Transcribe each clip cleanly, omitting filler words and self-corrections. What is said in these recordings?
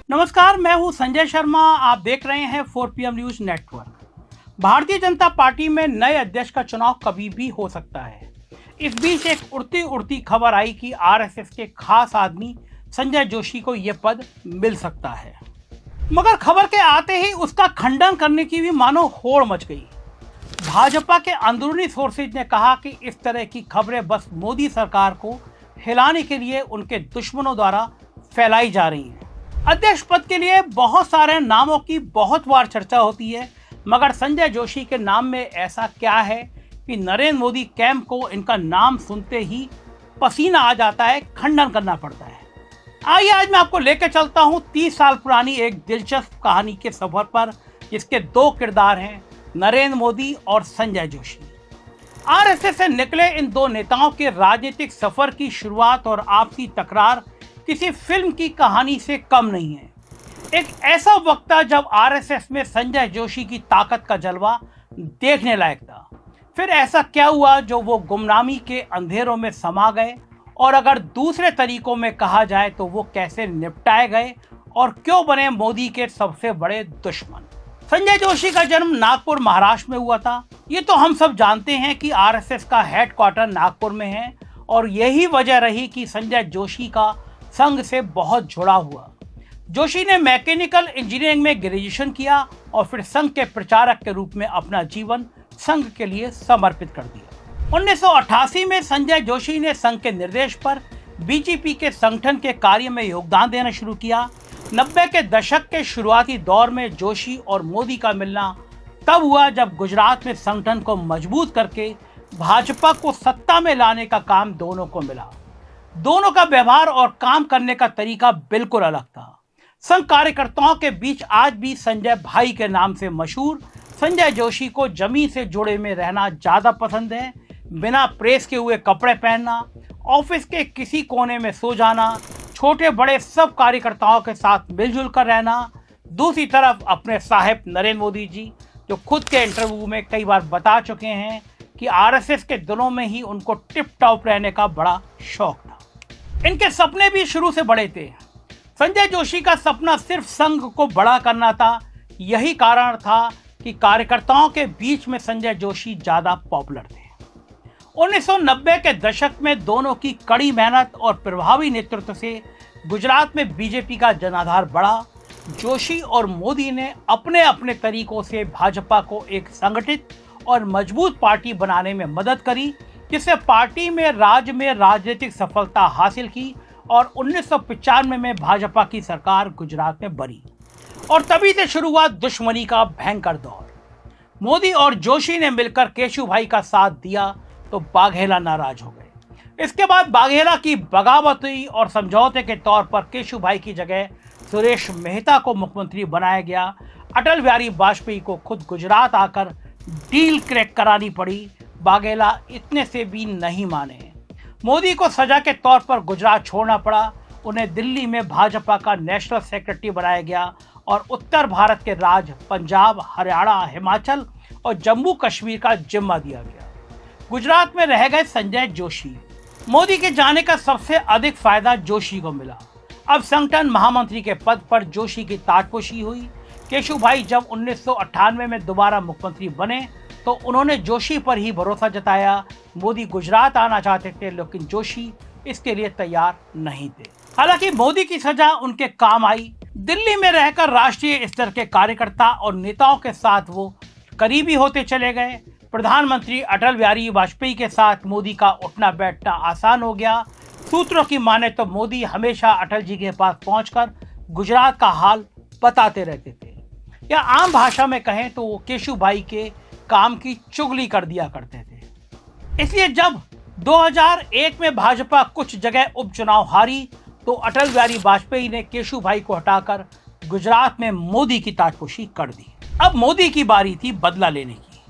नमस्कार, मैं हूं संजय शर्मा। आप देख रहे हैं 4PM news network. Bharatiya Janata party में नए अध्यक्ष का चुनाव कभी भी हो सकता है। इस बीच एक उड़ती उड़ती खबर आई कि आरएसएस के खास आदमी संजय जोशी को यह पद मिल सकता है, मगर खबर के आते ही उसका खंडन करने की भी मानो होड़ मच गई। भाजपा के अंदरूनी सोर्सेज ने कहा कि इस तरह की खबरें बस मोदी सरकार को हिलाने के लिए उनके दुश्मनों द्वारा फैलाई जा रही हैं। अध्यक्ष पद के लिए बहुत सारे नामों की बहुत बार चर्चा होती है, मगर संजय जोशी के नाम में ऐसा क्या है कि नरेंद्र मोदी कैंप को इनका नाम सुनते ही पसीना आ जाता है, खंडन करना पड़ता है। आइए आज मैं आपको लेकर चलता हूं 30 साल पुरानी एक दिलचस्प कहानी के सफर पर, जिसके दो किरदार हैं, नरेंद्र मोदी और संजय जोशी। आरएसएस से निकले इन दो नेताओं के राजनीतिक सफर की शुरुआत और आपसी तकरार किसी फिल्म की कहानी से कम नहीं है। एक ऐसा वक्त था जब आरएसएस में संजय जोशी की ताकत का जलवा देखने लायक था। फिर ऐसा क्या हुआ जो वो गुमनामी के अंधेरों में समा गए, और अगर दूसरे तरीकों में कहा जाए तो वो कैसे निपटाए गए और क्यों बने मोदी के सबसे बड़े दुश्मन। संजय जोशी का जन्म नागपुर महाराष्ट्र में हुआ था। ये तो हम सब जानते हैं कि आरएसएस का हेडक्वार्टर नागपुर में है, और यही वजह रही कि संजय जोशी का संघ से बहुत जुड़ाव हुआ। जोशी ने मैकेनिकल इंजीनियरिंग में ग्रेजुएशन किया और फिर संघ के प्रचारक के रूप में अपना जीवन संघ के लिए समर्पित कर दिया। 1988 में संजय जोशी ने संघ के निर्देश पर बीजेपी के संगठन के कार्य में योगदान देना शुरू किया। 90 के दशक के शुरुआती दौर में जोशी और मोदी का मिलना तब हुआ जब गुजरात में संगठन को मजबूत करके भाजपा को सत्ता में लाने का काम दोनों को मिला। दोनों का व्यवहार और काम करने का तरीका बिल्कुल अलग था। संघ कार्यकर्ताओं के बीच आज भी संजय भाई के नाम से मशहूर संजय जोशी को जमीन से जुड़े में रहना ज्यादा पसंद है। बिना प्रेस के हुए कपड़े पहनना, ऑफिस के किसी कोने में सो जाना, छोटे बड़े सब कार्यकर्ताओं के साथ मिलजुल कर रहना। दूसरी तरफ अपने साहिब नरेंद्र मोदी जी, जो खुद के इंटरव्यू में कई बार बता चुके हैं कि आरएसएस के दिनों में ही उनको टिप टॉप रहने का बड़ा शौक था। इनके सपने भी शुरू से बड़े थे। संजय जोशी का सपना सिर्फ संघ को बड़ा करना था। यही कारण था कि कार्यकर्ताओं के बीच में संजय जोशी ज्यादा पॉपुलर थे। 1990 के दशक में दोनों की कड़ी मेहनत और प्रभावी नेतृत्व से गुजरात में बीजेपी का जनाधार बढ़ा। जोशी और मोदी ने अपने अपने तरीकों से भाजपा को एक संगठित और मजबूत पार्टी बनाने में मदद करी, जिससे पार्टी में राज्य में राजनीतिक सफलता हासिल की और 1995 में भाजपा की सरकार गुजरात में बनी। और तभी से शुरू हुआ दुश्मनी का भयंकर दौर। मोदी और जोशी ने मिलकर केशुभाई का साथ दिया तो बाघेला नाराज हो गए। इसके बाद बाघेला की बगावत हुई और समझौते के तौर पर केशुभाई की जगह सुरेश मेहता को मुख्यमंत्री बनाया गया। अटल बिहारी वाजपेयी को खुद गुजरात आकर डील क्रैक करानी पड़ी। बाघेला इतने से भी नहीं माने। मोदी को सजा के तौर पर गुजरात छोड़ना पड़ा। उन्हें दिल्ली में भाजपा का नेशनल सेक्रेटरी बनाया गया और उत्तर भारत के राज्य पंजाब, हरियाणा, हिमाचल और जम्मू कश्मीर का जिम्मा दिया गया। गुजरात में रह गए संजय जोशी। मोदी के जाने का सबसे अधिक फायदा जोशी को मिला। अब संगठन महामंत्री के पद पर जोशी की ताजपोशी हुई। केशुभाई जब 1998 में दोबारा मुख्यमंत्री बने तो उन्होंने जोशी पर ही भरोसा जताया। मोदी गुजरात आना चाहते थे, लेकिन जोशी इसके लिए तैयार नहीं थे। हालांकि मोदी की सजा उनके काम आई। दिल्ली में रहकर राष्ट्रीय स्तर के कार्यकर्ता और नेताओं के साथ वो करीबी होते चले गए। प्रधानमंत्री अटल बिहारी वाजपेयी के साथ मोदी का उठना बैठना आसान हो गया। सूत्रों की माने तो मोदी हमेशा अटल जी के पास पहुंचकर गुजरात का हाल बताते रहते थे, या आम भाषा में कहें तो वो केशुभाई के काम की चुगली कर दिया करते थे। इसलिए जब 2001 में भाजपा कुछ जगह उपचुनाव हारी तो अटल बिहारी वाजपेयी ने केशुभाई को हटाकर गुजरात में मोदी की ताजपोशी कर दी। अब मोदी की बारी थी बदला लेने की।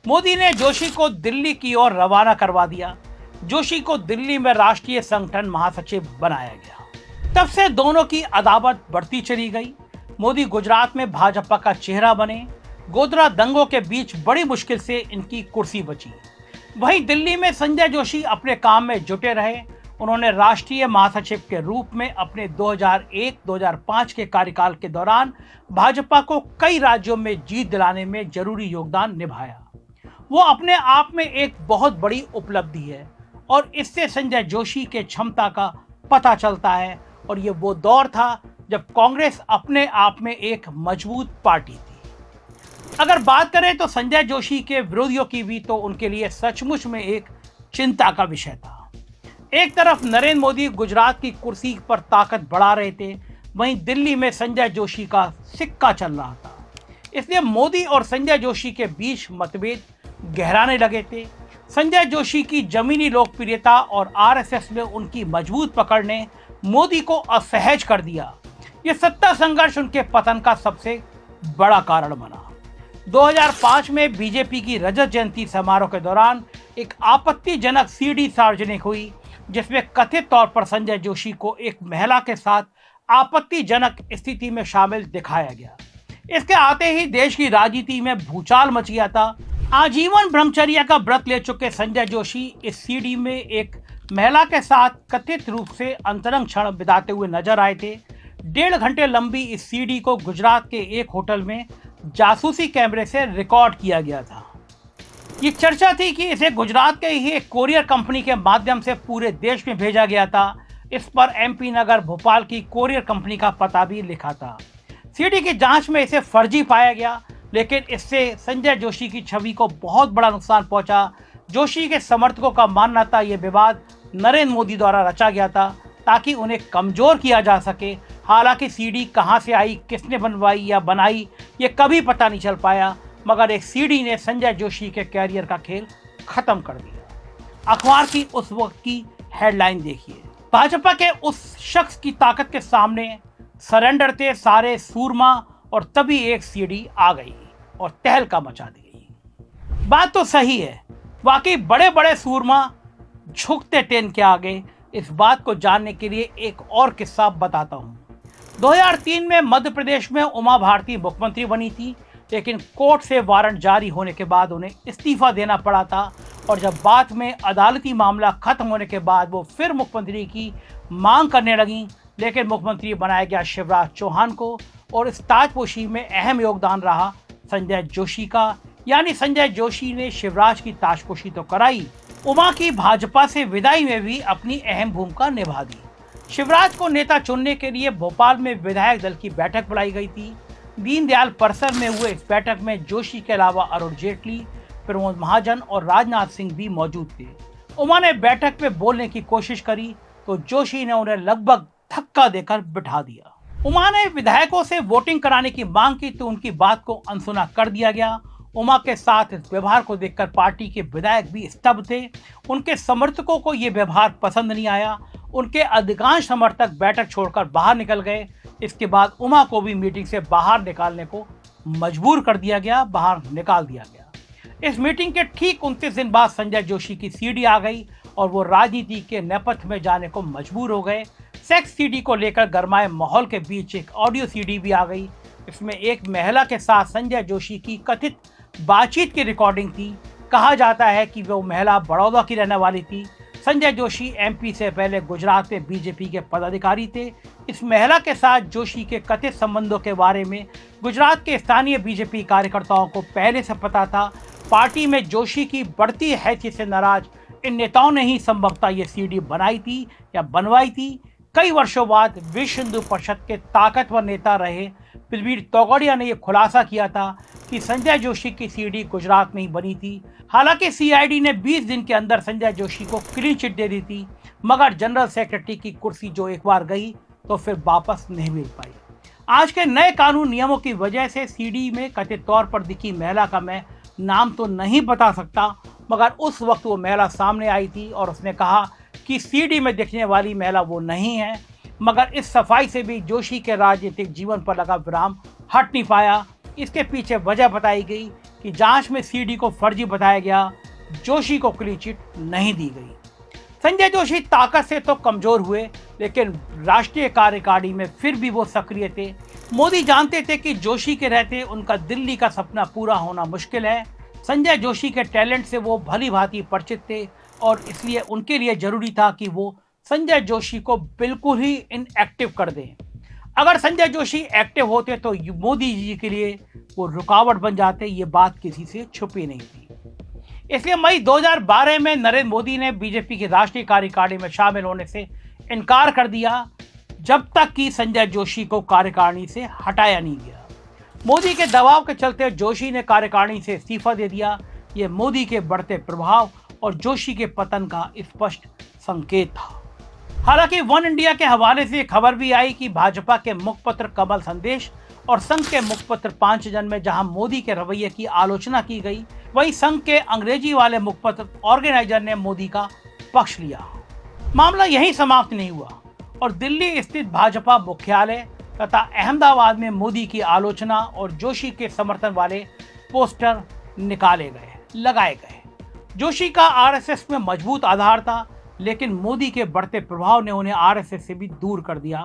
मोदी ने जोशी को दिल्ली की ओर रवाना करवा दिया। जोशी को दिल्ली में राष्ट्रीय संगठन महासचिव बनाया गया। तब से दोनों की अदावत बढ़ती चली गई। मोदी गुजरात में भाजपा का चेहरा बने। गोधरा दंगों के बीच बड़ी मुश्किल से इनकी कुर्सी बची। वहीं दिल्ली में संजय जोशी अपने काम में जुटे रहे। उन्होंने राष्ट्रीय महासचिव के रूप में अपने 2001-2005 के कार्यकाल के दौरान भाजपा को कई राज्यों में जीत दिलाने में जरूरी योगदान निभाया। वो अपने आप में एक बहुत बड़ी उपलब्धि है और इससे संजय जोशी के क्षमता का पता चलता है। और ये वो दौर था जब कांग्रेस अपने आप में एक मजबूत पार्टी थी। अगर बात करें तो संजय जोशी के विरोधियों की भी, तो उनके लिए सचमुच में एक चिंता का विषय था। एक तरफ नरेंद्र मोदी गुजरात की कुर्सी पर ताकत बढ़ा रहे थे, वहीं दिल्ली में संजय जोशी का सिक्का चल रहा था। इसलिए मोदी और संजय जोशी के बीच मतभेद गहराने लगे थे। संजय जोशी की जमीनी लोकप्रियता और आरएसएस में उनकी मजबूत पकड़ ने मोदी को असहज कर दिया। ये सत्ता संघर्ष उनके पतन का सबसे बड़ा कारण बना। 2005 में बीजेपी की रजत जयंती समारोह के दौरान एक आपत्तिजनक सीडी सार्वजनिक हुई, जिसमें कथित तौर पर संजय जोशी को एक महिला के साथ आपत्तिजनक स्थिति में शामिल दिखाया गया। इसके आते ही देश की राजनीति में भूचाल मच गया था। आजीवन ब्रह्मचर्य का व्रत ले चुके संजय जोशी इस सीडी में एक महिला के साथ कथित रूप से अंतरंग क्षण बिताते हुए नजर आए थे। 1.5 घंटे लंबी इस सीडी को गुजरात के एक होटल में जासूसी कैमरे से रिकॉर्ड किया गया था। ये चर्चा थी कि इसे गुजरात के ही एक कोरियर कंपनी के माध्यम से पूरे देश में भेजा गया था। इस पर एमपी नगर भोपाल की कोरियर कंपनी का पता भी लिखा था। सीडी की जांच में इसे फर्जी पाया गया, लेकिन इससे संजय जोशी की छवि को बहुत बड़ा नुकसान पहुंचा। जोशी के समर्थकों का मानना था यह विवाद नरेंद्र मोदी द्वारा रचा गया था ताकि उन्हें कमजोर किया जा सके। हालांकि सीडी कहां से आई, किसने बनवाई या बनाई, ये कभी पता नहीं चल पाया, मगर एक सीडी ने संजय जोशी के कैरियर का खेल खत्म कर दिया। अखबार की उस वक्त की हेडलाइन देखिए, भाजपा के उस शख्स की ताकत के सामने सरेंडर थे सारे सूरमा, और तभी एक सीडी आ गई और तहलका मचा दी गई। बात तो सही है, वाकई बड़े बड़े सूरमा झुकते ट्रेन के आगे। इस बात को जानने के लिए एक और किस्सा बताता हूँ। 2003 में मध्य प्रदेश में उमा भारती मुख्यमंत्री बनी थी, लेकिन कोर्ट से वारंट जारी होने के बाद उन्हें इस्तीफा देना पड़ा था। और जब बाद में अदालती मामला खत्म होने के बाद वो फिर मुख्यमंत्री की मांग करने लगी, लेकिन मुख्यमंत्री बनाया गया शिवराज चौहान को। और इस ताजपोशी में अहम योगदान रहा संजय जोशी का, यानी संजय जोशी ने शिवराज की ताजपोशी तो कराई, उमा की भाजपा से विदाई में भी अपनी अहम भूमिका निभा दी। शिवराज को नेता चुनने के लिए भोपाल में विधायक दल की बैठक बुलाई गई थी। दीनदयाल परिसर में हुए इस बैठक में जोशी के अलावा अरुण जेटली, प्रमोद महाजन और राजनाथ सिंह भी मौजूद थे। उमा ने बैठक में बोलने की कोशिश करी तो जोशी ने उन्हें लगभग धक्का देकर बिठा दिया। उमा ने विधायकों से वोटिंग कराने की मांग की तो उनकी बात को अनसुना कर दिया गया। उमा के साथ इस व्यवहार को देखकर पार्टी के विधायक भी स्तब्ध थे। उनके समर्थकों को यह व्यवहार पसंद नहीं आया। उनके अधिकांश समर्थक बैठक छोड़कर बाहर निकल गए। इसके बाद उमा को भी मीटिंग से बाहर निकालने को मजबूर कर दिया गया, बाहर निकाल दिया गया। इस मीटिंग के ठीक 29 दिन बाद संजय जोशी की सीडी आ गई और वो राजनीति के नेपथ्य में जाने को मजबूर हो गए। सेक्स सीडी को लेकर गरमाए माहौल के बीच एक ऑडियो सीडी भी आ गई। इसमें एक महिला के साथ संजय जोशी की कथित बातचीत की रिकॉर्डिंग थी। कहा जाता है कि वो महिला बड़ौदा की रहने वाली थी। संजय जोशी एमपी से पहले गुजरात में बीजेपी के पदाधिकारी थे। इस महिला के साथ जोशी के कथित संबंधों के बारे में गुजरात के स्थानीय बीजेपी कार्यकर्ताओं को पहले से पता था। पार्टी में जोशी की बढ़ती हैसियत से नाराज इन नेताओं ने ही संभवतः ये सीडी बनाई थी या बनवाई थी। कई वर्षों बाद विश्व हिंदू परिषद के ताकतवर नेता रहे बलबीर तोगड़िया ने यह खुलासा किया था कि संजय जोशी की सीडी गुजरात में ही बनी थी। हालांकि सीआईडी ने 20 दिन के अंदर संजय जोशी को क्लीन चिट दे दी थी, मगर जनरल सेक्रेटरी की कुर्सी जो एक बार गई तो फिर वापस नहीं मिल पाई। आज के नए कानून नियमों की वजह से सीडी में कथित तौर पर दिखी महिला का मैं नाम तो नहीं बता सकता, मगर उस वक्त वो महिला सामने आई थी और उसने कहा कि सीडी में दिखने वाली महिला वो नहीं है। मगर इस सफाई से भी जोशी के राजनीतिक जीवन पर लगा विराम हट नहीं पाया। इसके पीछे वजह बताई गई कि जांच में सीडी को फर्जी बताया गया, जोशी को क्लीन चिट नहीं दी गई। संजय जोशी ताकत से तो कमजोर हुए, लेकिन राष्ट्रीय कार्यकारिणी में फिर भी वो सक्रिय थे। मोदी जानते थे कि जोशी के रहते उनका दिल्ली का सपना पूरा होना मुश्किल है। संजय जोशी के टैलेंट से वो भली भांति परिचित थे और इसलिए उनके लिए जरूरी था कि वो संजय जोशी को बिल्कुल ही इनएक्टिव कर दें। अगर संजय जोशी एक्टिव होते तो मोदी जी के लिए वो रुकावट बन जाते, ये बात किसी से छुपी नहीं थी। इसलिए मई 2012 में नरेंद्र मोदी ने बीजेपी की राष्ट्रीय कार्यकारिणी में शामिल होने से इनकार कर दिया, जब तक कि संजय जोशी को कार्यकारिणी से हटाया नहीं गया। मोदी के दबाव के चलते जोशी ने कार्यकारिणी से इस्तीफा दे दिया। ये मोदी के बढ़ते प्रभाव और जोशी के पतन का स्पष्ट संकेत था। हालांकि वन इंडिया के हवाले से खबर भी आई कि भाजपा के मुखपत्र कमल संदेश और संघ के मुखपत्र पांचजन में जहां मोदी के रवैये की आलोचना की गई, वहीं संघ के अंग्रेजी वाले मुखपत्र ऑर्गेनाइजर ने मोदी का पक्ष लिया। मामला यहीं समाप्त नहीं हुआ और दिल्ली स्थित भाजपा मुख्यालय तथा अहमदाबाद में मोदी की आलोचना और जोशी के समर्थन वाले पोस्टर लगाए गए। जोशी का आरएसएस में मजबूत आधार था, लेकिन मोदी के बढ़ते प्रभाव ने उन्हें आरएसएस से भी दूर कर दिया।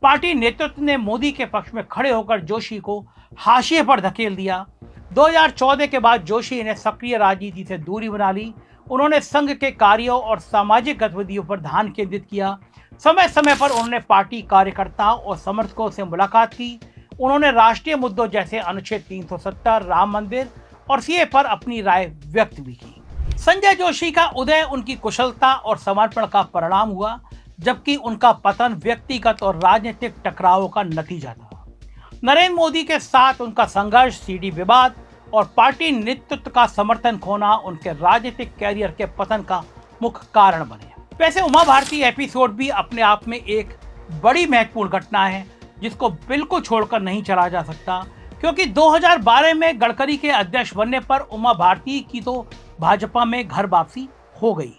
पार्टी नेतृत्व ने मोदी के पक्ष में खड़े होकर जोशी को हाशिए पर धकेल दिया। 2014 के बाद जोशी ने सक्रिय राजनीति से दूरी बना ली। उन्होंने संघ के कार्यों और सामाजिक गतिविधियों पर ध्यान केंद्रित किया। समय समय पर उन्होंने पार्टी कार्यकर्ताओं और समर्थकों से मुलाकात की। उन्होंने राष्ट्रीय मुद्दों जैसे अनुच्छेद 370, राम मंदिर और सीए पर अपनी राय व्यक्त भी की। संजय जोशी का उदय उनकी कुशलता और समर्पण का परिणाम हुआ, जबकि उनका पतन व्यक्तिगत और राजनीतिक टकरावों का नतीजा था। नरेंद्र मोदी के साथ उनका संघर्ष, सीडी विवाद और पार्टी नेतृत्व का समर्थन खोना उनके राजनीतिक कैरियर के पतन का मुख्य कारण बने। वैसे उमा भारती एपिसोड भी अपने आप में एक बड़ी महत्वपूर्ण घटना है, जिसको बिल्कुल छोड़कर नहीं चला जा सकता, क्योंकि 2012 में गडकरी के अध्यक्ष बनने पर उमा भारती की तो भाजपा में घर वापसी हो गई,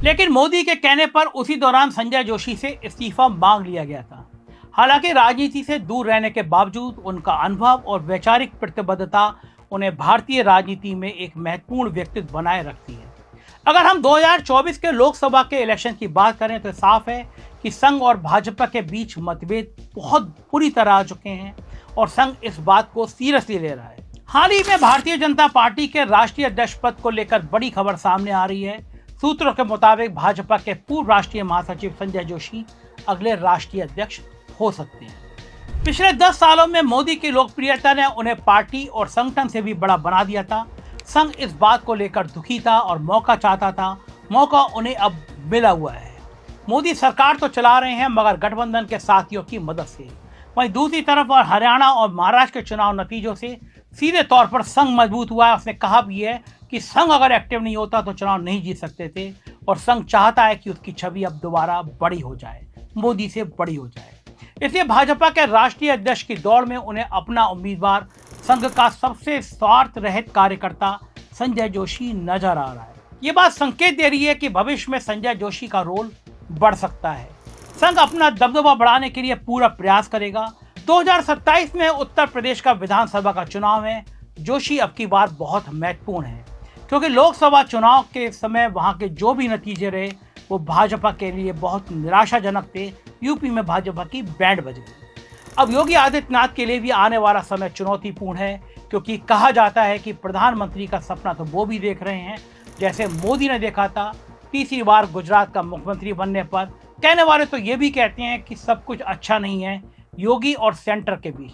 लेकिन मोदी के कहने पर उसी दौरान संजय जोशी से इस्तीफा मांग लिया गया था। हालांकि राजनीति से दूर रहने के बावजूद उनका अनुभव और वैचारिक प्रतिबद्धता उन्हें भारतीय राजनीति में एक महत्वपूर्ण व्यक्तित्व बनाए रखती है। अगर हम 2024 के लोकसभा के इलेक्शन की बात करें तो साफ है कि संघ और भाजपा के बीच मतभेद बहुत बुरी तरह आ चुके हैं और संघ इस बात को सीरियसली ले रहा है। हाल ही में भारतीय जनता पार्टी के राष्ट्रीय अध्यक्ष पद को लेकर बड़ी खबर सामने आ रही है। सूत्रों के मुताबिक भाजपा के पूर्व राष्ट्रीय महासचिव संजय जोशी अगले राष्ट्रीय अध्यक्ष हो सकते हैं। पिछले 10 सालों में मोदी की लोकप्रियता ने उन्हें पार्टी और संगठन से भी बड़ा बना दिया था। संघ इस बात को लेकर दुखी था और मौका चाहता था। मौका उन्हें अब मिला हुआ है। मोदी सरकार तो चला रहे हैं, मगर गठबंधन के साथियों की मदद से। वहीं दूसरी तरफ और हरियाणा और महाराष्ट्र के चुनाव नतीजों से सीधे तौर पर संघ मजबूत हुआ है। उसने कहा भी है कि संघ अगर एक्टिव नहीं होता तो चुनाव नहीं जीत सकते थे, और संघ चाहता है कि उसकी छवि अब दोबारा बड़ी हो जाए, मोदी से बड़ी हो जाए। इसलिए भाजपा के राष्ट्रीय अध्यक्ष की दौड़ में उन्हें अपना उम्मीदवार संघ का सबसे स्वार्थ रहित कार्यकर्ता संजय जोशी नजर आ रहा है। ये बात संकेत दे रही है कि भविष्य में संजय जोशी का रोल बढ़ सकता है। संघ अपना दबदबा बढ़ाने के लिए पूरा प्रयास करेगा। 2027 में उत्तर प्रदेश का विधानसभा का चुनाव है। जोशी अब की बार बहुत महत्वपूर्ण है, क्योंकि लोकसभा चुनाव के समय वहां के जो भी नतीजे रहे वो भाजपा के लिए बहुत निराशाजनक थे। यूपी में भाजपा की बैंड बज गई। अब योगी आदित्यनाथ के लिए भी आने वाला समय चुनौतीपूर्ण है, क्योंकि कहा जाता है कि प्रधानमंत्री का सपना तो वो भी देख रहे हैं जैसे मोदी ने देखा था तीसरी बार गुजरात का मुख्यमंत्री बनने पर। कहने वाले तो ये भी कहते हैं कि सब कुछ अच्छा नहीं है योगी और सेंटर के बीच।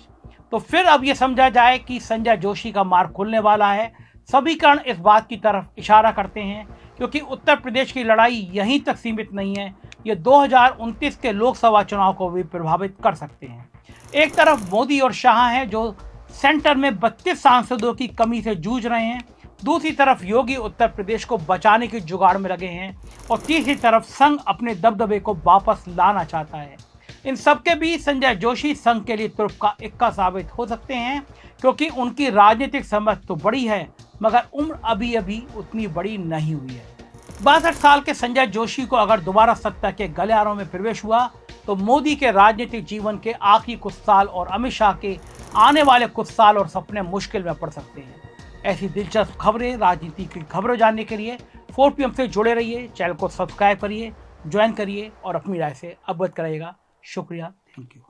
तो फिर अब ये समझा जाए कि संजय जोशी का मार्ग खुलने वाला है। सभी कारण इस बात की तरफ इशारा करते हैं, क्योंकि उत्तर प्रदेश की लड़ाई यहीं तक सीमित नहीं है, ये 2029 के लोकसभा चुनाव को भी प्रभावित कर सकते हैं। एक तरफ मोदी और शाह हैं जो सेंटर में 32 सांसदों की कमी से जूझ रहे हैं, दूसरी तरफ योगी उत्तर प्रदेश को बचाने की जुगाड़ में लगे हैं, और तीसरी तरफ संघ अपने दबदबे को वापस लाना चाहता है। इन सबके बीच संजय जोशी संघ के लिए तुर्क का इक्का साबित हो सकते हैं, क्योंकि उनकी राजनीतिक समझ तो बड़ी है, मगर उम्र अभी अभी उतनी बड़ी नहीं हुई है। 62 साल के संजय जोशी को अगर दोबारा सत्ता के गलियारों में प्रवेश हुआ तो मोदी के राजनीतिक जीवन के आखिरी कुछ साल और अमित शाह के आने वाले कुछ साल और सपने मुश्किल में पड़ सकते हैं। ऐसी दिलचस्प खबरें, राजनीति की खबरें जानने के लिए 4 PM से जुड़े रहिए। चैनल को सब्सक्राइब करिए, ज्वाइन करिए और अपनी राय से अवगत कराइएगा। शुक्रिया, थैंक यू।